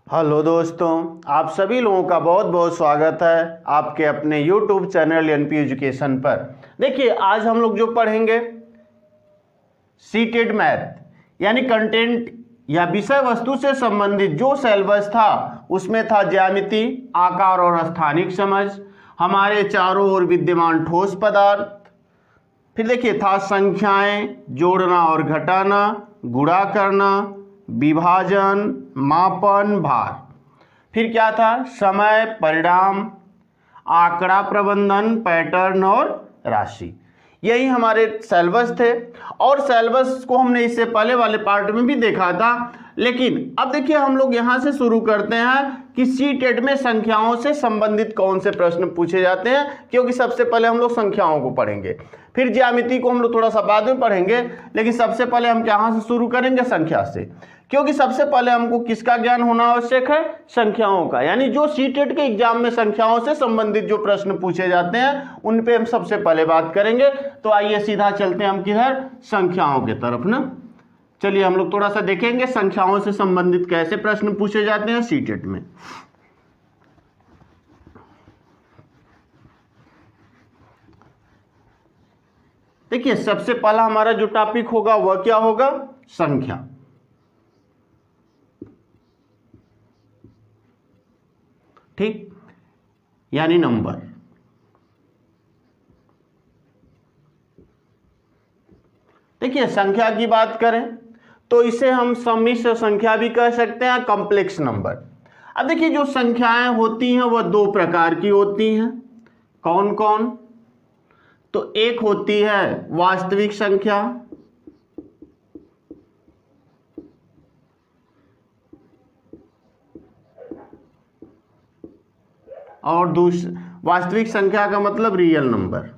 Hello दोस्तों, आप सभी लोगों का बहुत बहुत स्वागत है आपके अपने YouTube चैनल एनपी एजुकेशन पर। देखिए, आज हम लोग जो पढ़ेंगे सीटेड मैथ यानी कंटेंट या विषय वस्तु से संबंधित जो सिलेबस था उसमें था ज्यामिति, आकार और स्थानिक समझ, हमारे चारों ओर विद्यमान ठोस पदार्थ, फिर देखिए था संख्याएं, जोड़ना और घटाना, गुणा करना, विभाजन, मापन, भार, फिर क्या था समय, परिणाम, आंकड़ा प्रबंधन, पैटर्न और राशि। यही हमारे सिलेबस थे और सिलेबस को हमने इससे पहले वाले पार्ट में भी देखा था। लेकिन अब देखिए, हम लोग यहाँ से शुरू करते हैं कि सीटेट में संख्याओं से संबंधित कौन से प्रश्न पूछे जाते हैं, क्योंकि सबसे पहले हम लोग संख्याओं को पढ़ेंगे, फिर ज्यामिति को हम लोग थोड़ा सा बाद में पढ़ेंगे, लेकिन सबसे पहले हम कहाँ से शुरू करेंगे? संख्या से, क्योंकि सबसे पहले हमको किसका ज्ञान होना आवश्यक है? संख्याओं का। यानी जो सीटेट के एग्जाम में संख्याओं से संबंधित जो प्रश्न पूछे जाते हैं उन पे हम सबसे पहले बात करेंगे। तो आइए सीधा चलते हैं हम किधर? संख्याओं की तरफ ना। चलिए हम लोग थोड़ा सा देखेंगे संख्याओं से संबंधित कैसे प्रश्न पूछे जाते हैं सीटेट में। देखिए, सबसे पहला हमारा जो टॉपिक होगा वह क्या होगा? संख्या। ठीक, यानी नंबर। देखिए, संख्या की बात करें तो इसे हम सम्मिश्र संख्या भी कह सकते हैं, कॉम्प्लेक्स नंबर। अब देखिए, जो संख्याएं होती हैं वह दो प्रकार की होती हैं। कौन कौन? तो एक होती है वास्तविक संख्या और वास्तविक संख्या का मतलब रियल नंबर।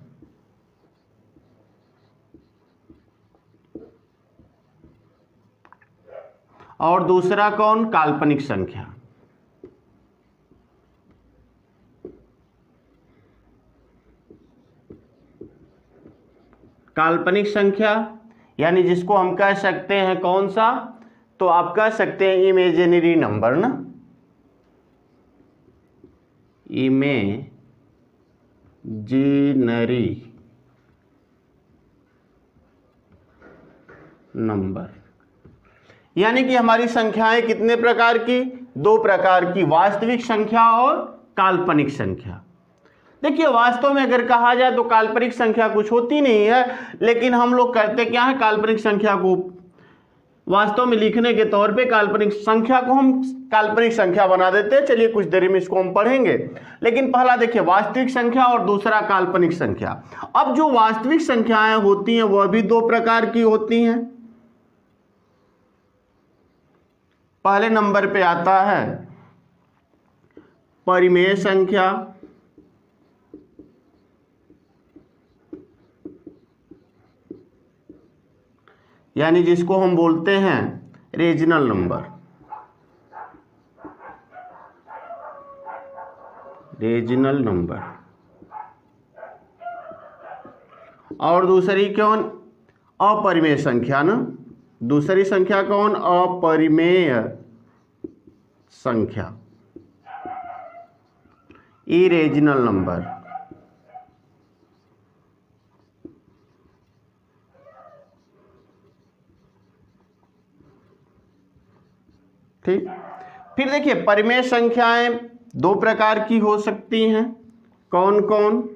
और दूसरा कौन? काल्पनिक संख्या। काल्पनिक संख्या यानी जिसको हम कह सकते हैं कौन सा? तो आप कह सकते हैं इमेजिनरी नंबर ना, इमेजिनरी नंबर। यानी कि हमारी संख्याएं कितने प्रकार की? दो प्रकार की, वास्तविक संख्या और काल्पनिक संख्या। देखिए, वास्तव में अगर कहा जाए तो काल्पनिक संख्या कुछ होती नहीं है, लेकिन हम लोग करते क्या है? काल्पनिक संख्या को वास्तव में लिखने के तौर पे काल्पनिक संख्या को हम काल्पनिक संख्या बना देते हैं। चलिए कुछ देर में इसको हम पढ़ेंगे, लेकिन पहला देखिए वास्तविक संख्या और दूसरा काल्पनिक संख्या। अब जो वास्तविक संख्याएं होती हैं वह भी दो प्रकार की होती हैं। पहले नंबर पे आता है परिमेय संख्या, यानी जिसको हम बोलते हैं रेजनल नंबर। Regional number. और दूसरी कौन? अपरिमेय संख्या ना। दूसरी संख्या कौन? अपरिमेय संख्या, इरेजनल नंबर। ठीक, फिर देखिए परिमेय संख्याएं दो प्रकार की हो सकती हैं। कौन कौन?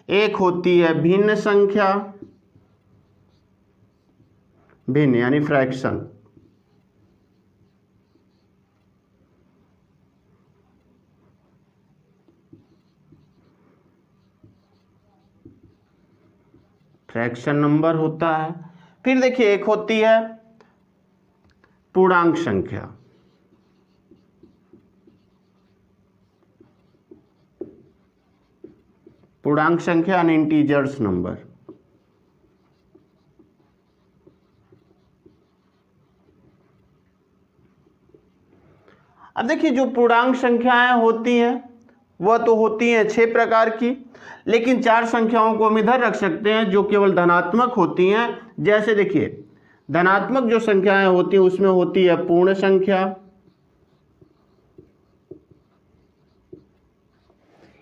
एक होती है भिन्न संख्या, भिन्न यानी फ्रैक्शन। फ्रैक्शन नंबर होता है। फिर देखिए एक होती है पूर्णांक संख्या। पूर्णांक संख्या यानी इंटीजर्स नंबर। अब देखिए, जो पूर्णांक संख्याएं होती हैं वह तो होती हैं 6 प्रकार की, लेकिन 4 संख्याओं को हम इधर रख सकते हैं जो केवल धनात्मक होती हैं। जैसे देखिए धनात्मक जो संख्याएं होती हैं उसमें होती है पूर्ण संख्या,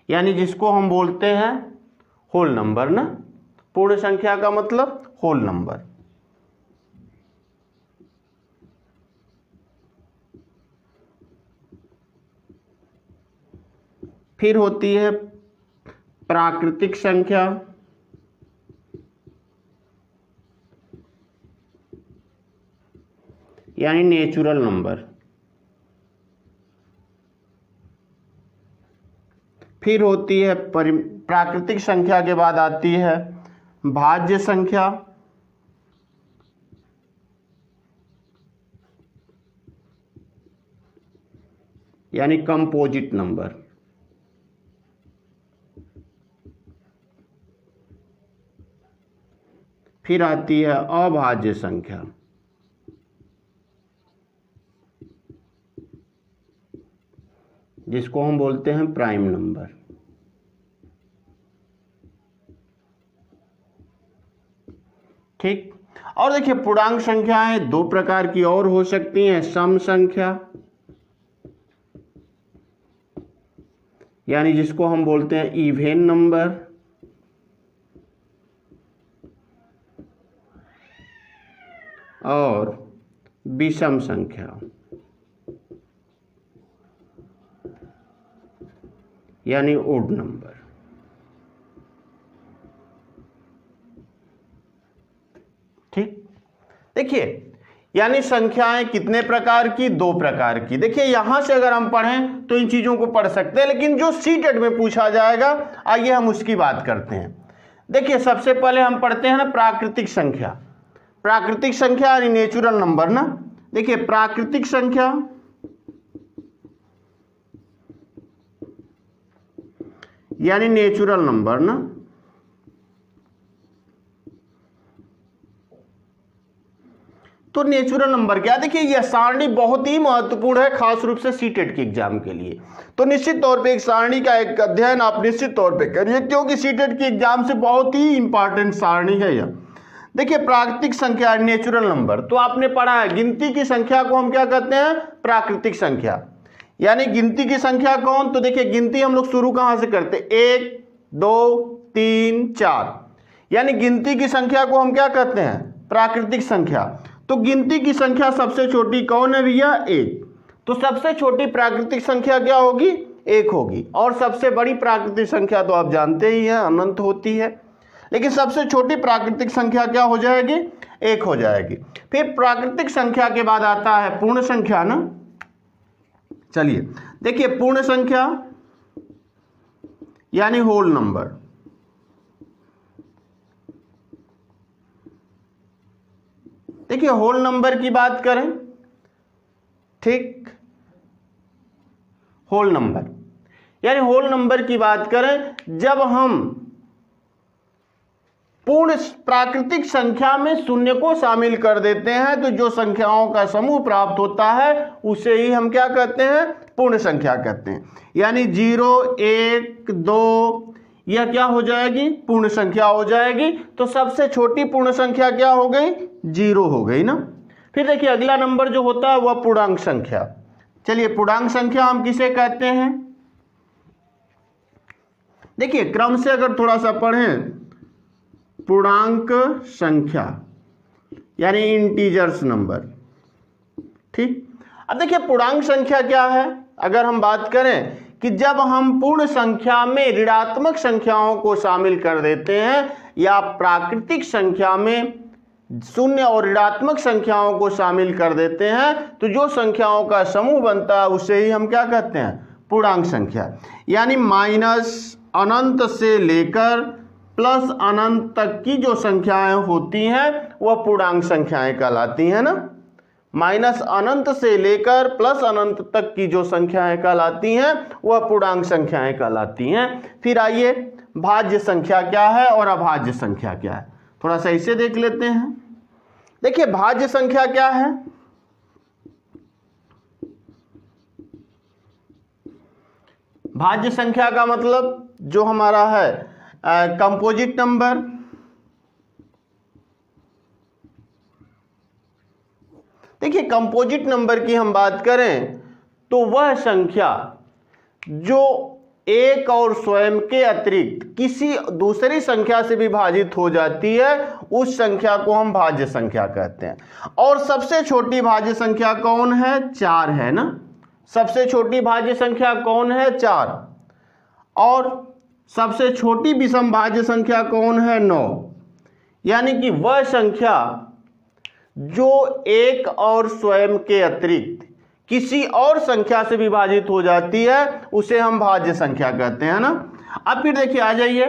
यानी जिसको हम बोलते हैं होल नंबर ना। पूर्ण संख्या का मतलब होल नंबर। फिर होती है प्राकृतिक संख्या, यानी नेचुरल नंबर। फिर होती है प्राकृतिक संख्या के बाद आती है भाज्य संख्या, यानी कंपोजिट नंबर। फिर आती है अभाज्य संख्या, जिसको हम बोलते हैं प्राइम नंबर। ठीक। और देखिए पूर्णांक संख्याएं दो प्रकार की और हो सकती हैं, सम संख्या, यानी जिसको हम बोलते हैं इवेन नंबर, और विषम संख्या, यानी ओड नंबर। ठीक। देखिए यानी संख्याएं कितने प्रकार की, दो प्रकार की। देखिए यहां से अगर हम पढ़ें तो इन चीजों को पढ़ सकते हैं, लेकिन जो सीटेट में पूछा जाएगा आइए हम उसकी बात करते हैं। देखिए सबसे पहले हम पढ़ते हैं ना प्राकृतिक संख्या। प्राकृतिक संख्या यानी नेचुरल नंबर ना। देखिए प्राकृतिक संख्या यानी नेचुरल नंबर ना। तो नेचुरल नंबर क्या, देखिए यह सारणी बहुत ही महत्वपूर्ण है, खास रूप से सीटेट के एग्जाम के लिए। तो निश्चित तौर पे एक सारणी का एक अध्ययन आप निश्चित तौर पे करिए, क्योंकि सीटेट के एग्जाम से बहुत ही इंपॉर्टेंट सारणी है यह। देखिए प्राकृतिक संख्या नेचुरल नंबर, तो आपने पढ़ा है गिनती की संख्या को हम क्या कहते हैं, प्राकृतिक संख्या। यानी गिनती की संख्या कौन, तो देखिए गिनती हम लोग शुरू कहां से करते, 1 2 3 4, यानी गिनती की संख्या को हम क्या कहते हैं, प्राकृतिक संख्या। तो गिनती की संख्या सबसे छोटी कौन है भैया, 1। तो सबसे छोटी प्राकृतिक संख्या क्या होगी, 1 होगी। और सबसे बड़ी प्राकृतिक संख्या तो आप जानते ही हैं अनंत होती है, लेकिन सबसे छोटी प्राकृतिक संख्या क्या हो जाएगी, 1 हो जाएगी। फिर प्राकृतिक संख्या के बाद आता है पूर्ण संख्या ना। चलिए देखिए पूर्ण संख्या यानी होल नंबर। देखिए होल नंबर की बात करें, ठीक, होल नंबर यानी होल नंबर की बात करें जब हम पूर्ण प्राकृतिक संख्या में शून्य को शामिल कर देते हैं तो जो संख्याओं का समूह प्राप्त होता है उसे ही हम क्या कहते हैं, पूर्ण संख्या कहते हैं। यानी 0 1 2 यह क्या हो जाएगी, पूर्ण संख्या हो जाएगी। तो सबसे छोटी पूर्ण संख्या क्या हो गई, 0 हो गई ना। फिर देखिए अगला नंबर जो होता है वह पूर्णांक संख्या। चलिए पूर्णांक संख्या हम किसे कहते हैं, देखिए क्रम से अगर थोड़ा सा पढ़ें, पूर्णांक संख्या यानी इंटीजर्स नंबर। ठीक। अब देखिए पूर्णांक संख्या क्या है, अगर हम बात करें कि जब हम पूर्ण संख्या में ऋणात्मक संख्याओं को शामिल कर देते हैं या प्राकृतिक संख्या में शून्य और ऋणात्मक संख्याओं को शामिल कर देते हैं तो जो संख्याओं का समूह बनता है उसे ही हम क्या कहते हैं, पूर्णांक संख्या। यानी माइनस अनंत से लेकर प्लस अनंत तक की जो संख्याएं होती हैं वह पूर्णांक संख्याएं कहलाती हैं ना। माइनस अनंत से लेकर प्लस अनंत तक की जो संख्याएं कहलाती हैं वह पूर्णांक संख्याएं कहलाती हैं। फिर आइए भाज्य संख्या क्या है और अभाज्य संख्या क्या है, थोड़ा सा इसे देख लेते हैं। देखिए भाज्य संख्या क्या है, भाज्य संख्या का मतलब जो हमारा है कंपोजिट नंबर, देखिए कंपोजिट नंबर की हम बात करें तो वह संख्या जो एक और स्वयं के अतिरिक्त किसी दूसरी संख्या से विभाजित हो जाती है उस संख्या को हम भाज्य संख्या कहते हैं। और सबसे छोटी भाज्य संख्या कौन है? 4 है ना। सबसे छोटी भाज्य संख्या कौन है? 4। और सबसे छोटी विषम भाज्य संख्या कौन है? 9। यानी कि वह संख्या जो एक और स्वयं के अतिरिक्त किसी और संख्या से विभाजित हो जाती है उसे हम भाज्य संख्या कहते हैं ना। अब फिर देखिए आ जाइए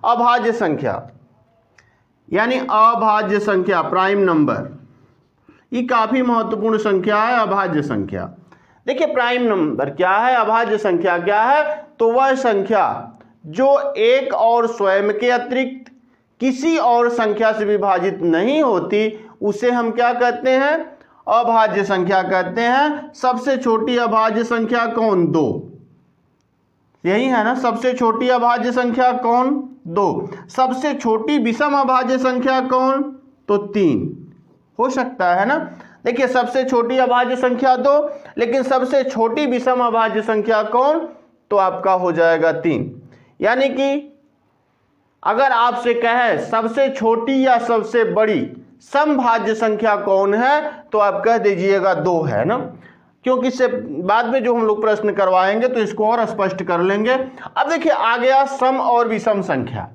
अभाज्य संख्या, यानी अभाज्य संख्या प्राइम नंबर, ये काफी महत्वपूर्ण संख्या है अभाज्य संख्या। देखिए प्राइम नंबर क्या है, अभाज्य संख्या क्या है? तो वह संख्या जो एक और स्वयं के अतिरिक्त किसी और संख्या से विभाजित नहीं होती उसे हम क्या कहते हैं? अभाज्य संख्या कहते हैं। सबसे छोटी अभाज्य संख्या कौन? 2। यही है ना, सबसे छोटी अभाज्य संख्या कौन? 2। सबसे छोटी विषम अभाज्य संख्या कौन? तो 3 हो सकता है ना। देखिए सबसे छोटी अभाज्य संख्या 2, लेकिन सबसे छोटी विषम अभाज्य संख्या कौन? तो आपका हो जाएगा 3। यानी कि अगर आपसे कहे सबसे छोटी या सबसे बड़ी समभाज्य संख्या कौन है तो आप कह दीजिएगा 2 है ना, क्योंकि इससे बाद में जो हम लोग प्रश्न करवाएंगे तो इसको और स्पष्ट कर लेंगे। अब देखिए आ गया सम और विषम संख्या।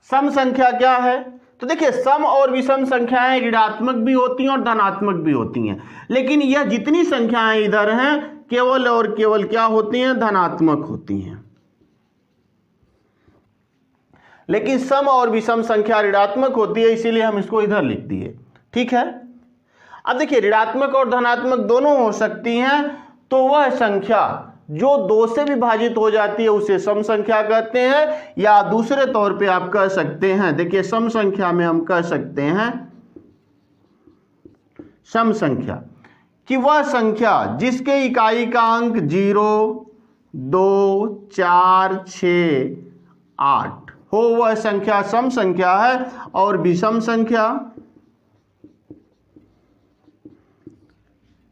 सम संख्या क्या है? तो देखिए सम और विषम संख्याएं ऋणात्मक भी होती हैं और धनात्मक भी होती हैं, लेकिन यह जितनी संख्याएं इधर हैं केवल और केवल क्या होती हैं? धनात्मक होती हैं। लेकिन सम और विषम संख्या ऋणात्मक होती है, इसीलिए हम इसको इधर लिख दिए। ठीक है। अब देखिए ऋणात्मक और धनात्मक दोनों हो सकती हैं, तो वह संख्या जो 2 से विभाजित हो जाती है उसे सम संख्या कहते हैं। या दूसरे तौर पे आप कह सकते हैं, देखिए सम संख्या में हम कह सकते हैं सम संख्या कि वह संख्या जिसके इकाई का अंक 0, 2, 4, 6, 8 हो वह संख्या सम संख्या है। और विषम संख्या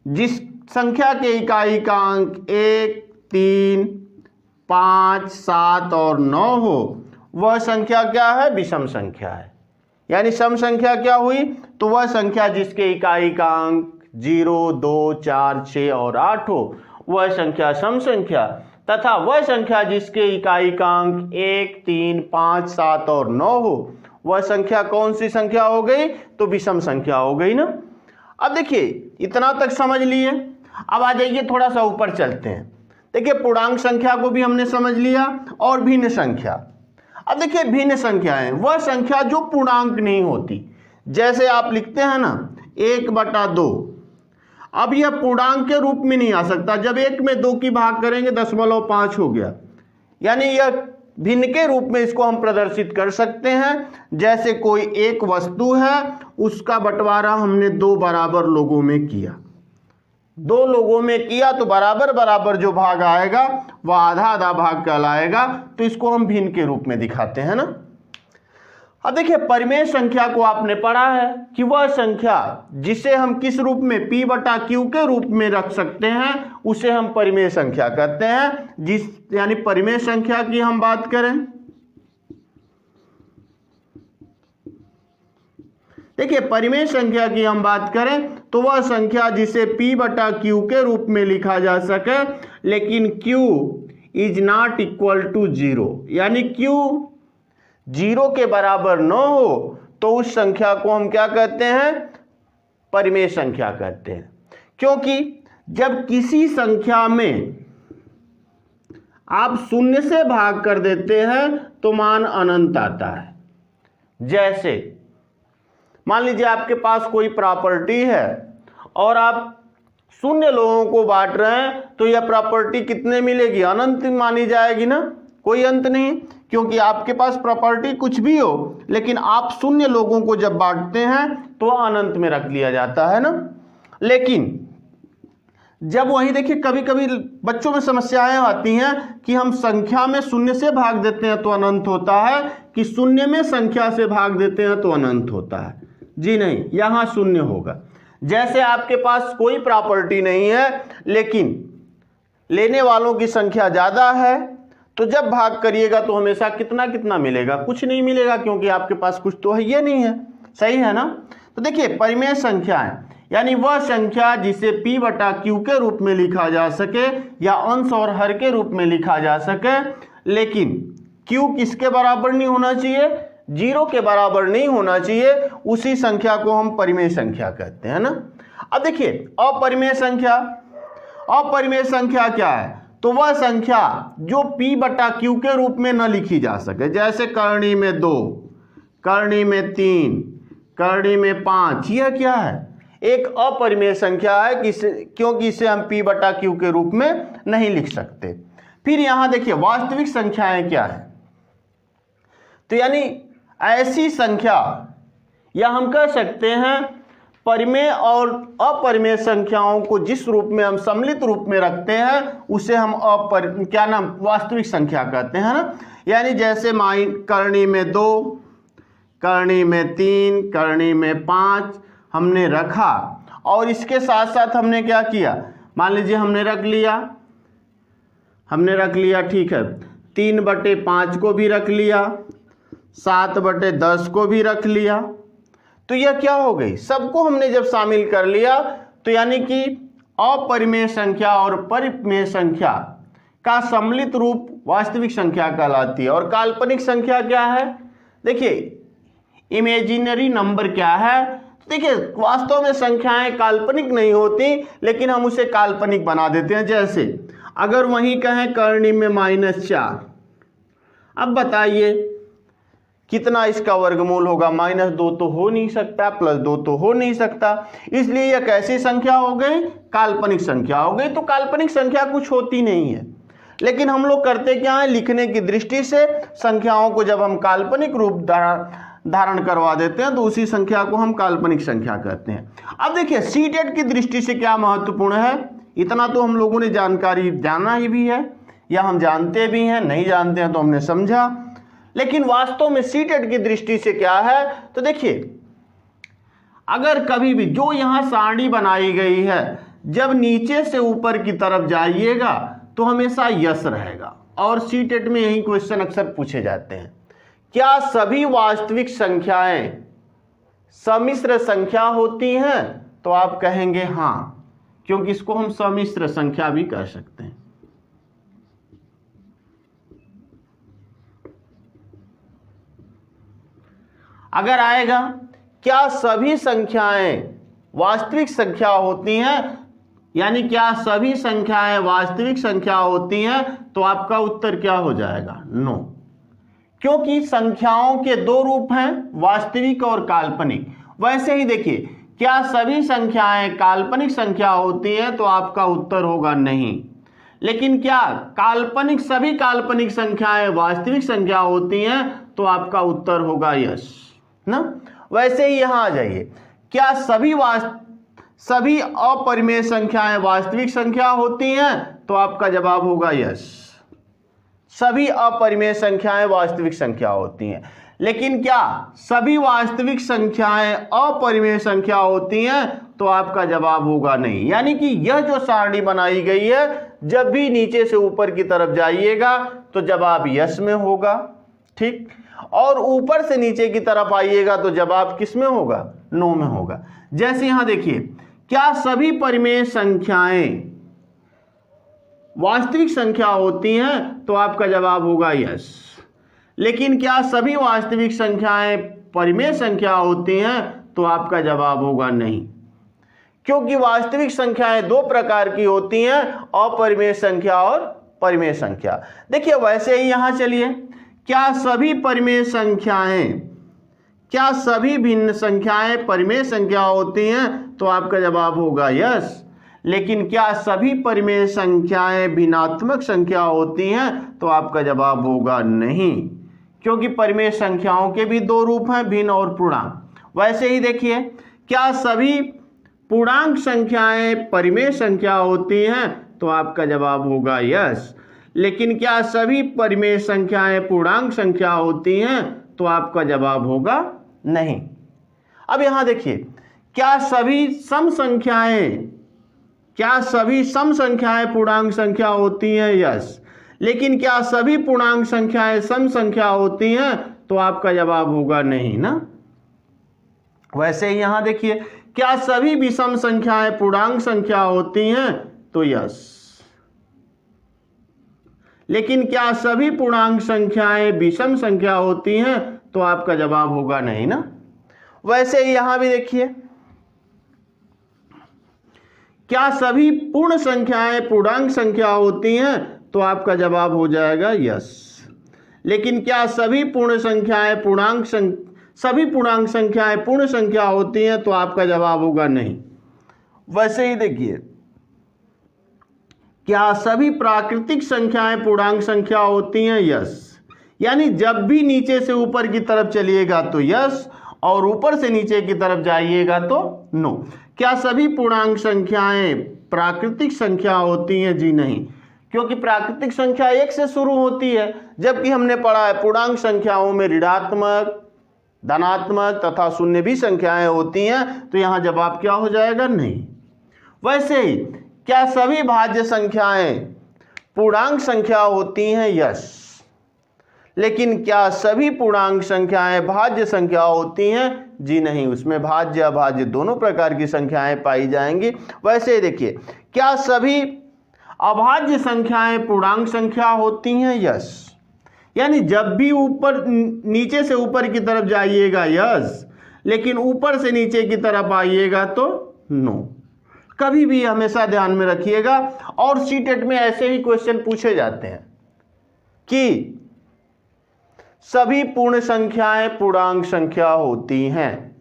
जिस संख्या के इकाई का अंक 1, 3, 5, 7 और 9 हो वह संख्या क्या है? विषम संख्या है। यानी सम संख्या क्या हुई? तो वह संख्या जिसके इकाई का अंक 0, 2, 4, 6 और 8 हो वह संख्या सम संख्या, तथा वह संख्या जिसके इकाई का अंक 1, 3, 5, 7 और 9 हो वह संख्या कौन सी संख्या हो गई? तो विषम संख्या हो गई ना। अब देखिए इतना तक समझ लिए। अब आ जाइए थोड़ा सा ऊपर चलते हैं। देखिए पूर्णांक संख्या को भी हमने समझ लिया और भिन्न संख्या। अब देखिए भिन्न संख्याएं वह संख्या जो पूर्णांक नहीं होती। जैसे आप लिखते हैं ना 1/2, अब यह पूर्णांक के रूप में नहीं आ सकता। जब 1 में 2 की भाग करेंगे 0.5 हो गया, यानी यह भिन्न के रूप में इसको हम प्रदर्शित कर सकते हैं। जैसे कोई एक वस्तु है, उसका बंटवारा हमने 2 बराबर लोगों में किया, 2 लोगों में किया तो बराबर बराबर जो भाग आएगा वह आधा आधा भाग कहलाएगा। तो इसको हम भिन्न के रूप में दिखाते हैं ना। अब देखिए परिमेय संख्या को आपने पढ़ा है कि वह संख्या जिसे हम किस रूप में P/Q के रूप में रख सकते हैं उसे हम परिमेय संख्या कहते हैं। यानी परिमेय संख्या की हम बात करें, देखिए परिमेय संख्या की हम बात करें तो वह संख्या जिसे P/Q के रूप में लिखा जा सके, लेकिन Q is not equal to 0, यानी Q 0 के बराबर न हो तो उस संख्या को हम क्या कहते हैं? परिमेय संख्या कहते हैं। क्योंकि जब किसी संख्या में आप 0 से भाग कर देते हैं तो मान अनंत आता है। जैसे मान लीजिए आपके पास कोई प्रॉपर्टी है और आप 0 लोगों को बांट रहे हैं, तो यह प्रॉपर्टी कितने मिलेगी? अनंत मानी जाएगी ना, कोई अंत नहीं। क्योंकि आपके पास प्रॉपर्टी कुछ भी हो, लेकिन आप 0 लोगों को जब बांटते हैं तो अनंत में रख लिया जाता है ना। लेकिन जब वही देखिए कभी कभी बच्चों में समस्याएं आती हैं कि हम संख्या में 0 से भाग देते हैं तो अनंत होता है, कि 0 में संख्या से भाग देते हैं तो अनंत होता है। जी नहीं, यहाँ 0 होगा। जैसे आपके पास कोई प्रॉपर्टी नहीं है लेकिन लेने वालों की संख्या ज़्यादा है, तो जब भाग करिएगा तो हमेशा कितना कितना मिलेगा, कुछ नहीं मिलेगा, क्योंकि आपके पास कुछ तो है ये नहीं है। सही है ना। तो देखिए परिमेय संख्याएं यानी वह संख्या जिसे p बटा q के रूप में लिखा जा सके या अंश और हर के रूप में लिखा जा सके, लेकिन q किसके बराबर नहीं होना चाहिए, 0 के बराबर नहीं होना चाहिए, उसी संख्या को हम परिमेय संख्या कहते हैं ना। अब देखिए अपरिमेय संख्या, अपरिमेय संख्या क्या है, तो वह संख्या जो p बटा q के रूप में न लिखी जा सके, जैसे करणी में 2, करणी में 3, करणी में 5, यह क्या है, एक अपरिमेय संख्या है क्योंकि इसे हम p बटा q के रूप में नहीं लिख सकते। फिर यहां देखिए वास्तविक संख्याएं क्या है, तो यानी ऐसी संख्या, या हम कह सकते हैं परिमेय और अपरिमेय संख्याओं को जिस रूप में हम सम्मिलित रूप में रखते हैं उसे हम वास्तविक संख्या कहते हैं ना। यानी जैसे करणी में 2, करणी में 3, करणी में 5 हमने रखा, और इसके साथ साथ हमने क्या किया, मान लीजिए हमने रख लिया ठीक है, 3/5 को भी रख लिया, 7/10 को भी रख लिया, तो यह क्या हो गई, सबको हमने जब शामिल कर लिया तो यानी कि अपरिमेय संख्या और परिमेय संख्या का सम्मिलित रूप वास्तविक संख्या कहलाती है। और काल्पनिक संख्या क्या है, देखिए इमेजिनरी नंबर क्या है, देखिए वास्तव में संख्याएं काल्पनिक नहीं होती लेकिन हम उसे काल्पनिक बना देते हैं। जैसे अगर वहीं कहें करणी में -4, अब बताइए कितना इसका वर्गमूल होगा, -2 तो हो नहीं सकता, +2 तो हो नहीं सकता, इसलिए यह कैसी संख्या हो गई, काल्पनिक संख्या हो गई। तो काल्पनिक संख्या कुछ होती नहीं है, लेकिन हम लोग करते क्या है, लिखने की दृष्टि से संख्याओं को जब हम काल्पनिक रूप धारण करवा देते हैं तो उसी संख्या को हम काल्पनिक संख्या कहते हैं। अब देखिए सीटेट की दृष्टि से क्या महत्वपूर्ण है, इतना तो हम लोगों ने जानकारी जाना ही भी है, या हम जानते भी हैं, नहीं जानते हैं तो हमने समझा, लेकिन वास्तव में सीटेट की दृष्टि से क्या है, तो देखिए अगर कभी भी जो यहाँ सारणी बनाई गई है जब नीचे से ऊपर की तरफ जाइएगा तो हमेशा यस रहेगा। और सीटेट में यही क्वेश्चन अक्सर पूछे जाते हैं, क्या सभी वास्तविक संख्याएं सम्मिश्र संख्या होती हैं, तो आप कहेंगे हाँ, क्योंकि इसको हम सम्मिश्र संख्या भी कह सकते हैं। अगर आएगा क्या सभी संख्याएं वास्तविक संख्या होती हैं, यानी क्या सभी संख्याएं वास्तविक संख्या होती हैं, तो आपका उत्तर क्या हो जाएगा, नो, क्योंकि संख्याओं के 2 रूप हैं, वास्तविक और काल्पनिक। वैसे ही देखिए क्या सभी संख्याएं काल्पनिक संख्या होती हैं, तो आपका उत्तर होगा नहीं, लेकिन क्या सभी काल्पनिक संख्याएं वास्तविक संख्या होती हैं, तो आपका उत्तर होगा यस ना। वैसे ही यहां आ जाइए, क्या सभी अपरिमेय संख्याएं वास्तविक संख्या होती हैं, तो आपका जवाब होगा यस, सभी अपरिमेय संख्याएं वास्तविक संख्या होती हैं। लेकिन क्या सभी वास्तविक संख्याएं अपरिमेय संख्या होती हैं, तो आपका जवाब होगा नहीं। यानी कि यह जो सारणी बनाई गई है, जब भी नीचे से ऊपर की तरफ जाइएगा तो जवाब यस में होगा, ठीक, और ऊपर से नीचे की तरफ आइएगा तो जवाब किस में होगा, नो में होगा। जैसे यहां देखिए, क्या सभी परिमेय संख्याएं वास्तविक संख्या होती हैं, तो आपका जवाब होगा यस, लेकिन क्या सभी वास्तविक संख्याएं परिमेय संख्या होती हैं, तो आपका जवाब होगा नहीं, क्योंकि वास्तविक संख्याएं 2 प्रकार की होती हैं, अपरिमेय संख्या और परिमेय संख्या। देखिए वैसे ही यहां चलिए, क्या सभी भिन्न संख्याएं परिमेय संख्या होती हैं, तो आपका जवाब होगा यस, लेकिन क्या सभी परिमेय संख्याएं भिन्नात्मक संख्या होती हैं, तो आपका जवाब होगा नहीं, क्योंकि परिमेय संख्याओं के भी 2 रूप हैं, भिन्न और पूर्णांक। वैसे ही देखिए, क्या सभी पूर्णांक संख्याएं परिमेय संख्या होती हैं, तो आपका जवाब होगा यस, लेकिन क्या सभी परिमेय संख्याएं पूर्णांक संख्या होती हैं, तो आपका जवाब होगा नहीं। अब यहां देखिए, क्या सभी सम संख्याएं पूर्णांक संख्या होती हैं? यस। लेकिन क्या सभी पूर्णांक संख्याएं सम संख्या होती हैं? तो आपका जवाब होगा नहीं ना। वैसे ही यहां देखिए, क्या सभी विषम संख्याएं पूर्णांक संख्या होती हैं? तो यस। लेकिन क्या सभी पूर्णांक संख्याएं विषम संख्या होती हैं? तो आपका जवाब होगा नहीं ना। वैसे ही यहां भी देखिए, क्या सभी पूर्ण संख्याएं पूर्णांक संख्या होती हैं? तो आपका जवाब हो जाएगा यस। लेकिन क्या सभी पूर्ण संख्याएं पूर्णांक संख्याएं पूर्ण संख्या होती हैं? तो आपका जवाब होगा नहीं। वैसे ही देखिए, क्या सभी प्राकृतिक संख्याएं पूर्णांक संख्या होती हैं? यस। यानी जब भी नीचे से ऊपर की तरफ चलिएगा तो यस, और ऊपर से नीचे की तरफ जाइएगा तो नो। क्या सभी पूर्णांक संख्याएं प्राकृतिक संख्या होती हैं? जी नहीं, क्योंकि प्राकृतिक संख्या 1 से शुरू होती है, जबकि हमने पढ़ा है पूर्णांक संख्याओं में ऋणात्मक, धनात्मक तथा शून्य भी संख्याएं होती हैं। तो यहां जवाब क्या हो जाएगा? नहीं। वैसे ही, क्या सभी भाज्य संख्याएं पूर्णांक संख्या होती हैं? यस। लेकिन क्या सभी पूर्णांक संख्याएं भाज्य संख्या होती हैं? जी नहीं, उसमें भाज्य अभाज्य दोनों प्रकार की संख्याएं पाई जाएंगी। वैसे ही देखिए, क्या सभी अभाज्य संख्याएं पूर्णांक संख्या होती हैं? यस। यानी जब भी ऊपर नीचे से ऊपर की तरफ जाइएगा यस, लेकिन ऊपर से नीचे की तरफ आइएगा तो नो। कभी भी हमेशा ध्यान में रखिएगा। और सीटेट में ऐसे ही क्वेश्चन पूछे जाते हैं कि सभी पूर्ण संख्याएं पूर्णांक संख्या होती हैं।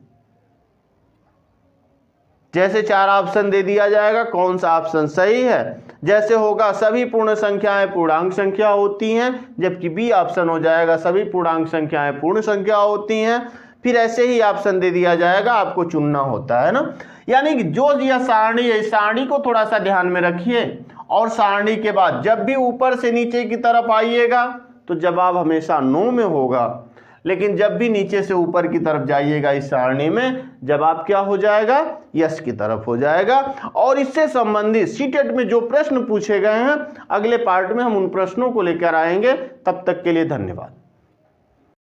जैसे 4 ऑप्शन दे दिया जाएगा, कौन सा ऑप्शन सही है? जैसे होगा सभी पूर्ण संख्याएं पूर्णांक संख्या होती हैं, जबकि बी ऑप्शन हो जाएगा सभी पूर्णांक संख्याएं पूर्ण संख्या होती हैं। फिर ऐसे ही ऑप्शन दे दिया जाएगा, आपको चुनना होता है ना। यानी कि जो यह सारणी है, इस सारणी को थोड़ा सा ध्यान में रखिए, और सारणी के बाद जब भी ऊपर से नीचे की तरफ आइएगा तो जवाब हमेशा नो में होगा, लेकिन जब भी नीचे से ऊपर की तरफ जाइएगा इस सारणी में, जवाब क्या हो जाएगा? यस की तरफ हो जाएगा। और इससे संबंधित सीटेट में जो प्रश्न पूछे गए हैं, अगले पार्ट में हम उन प्रश्नों को लेकर आएंगे। तब तक के लिए धन्यवाद।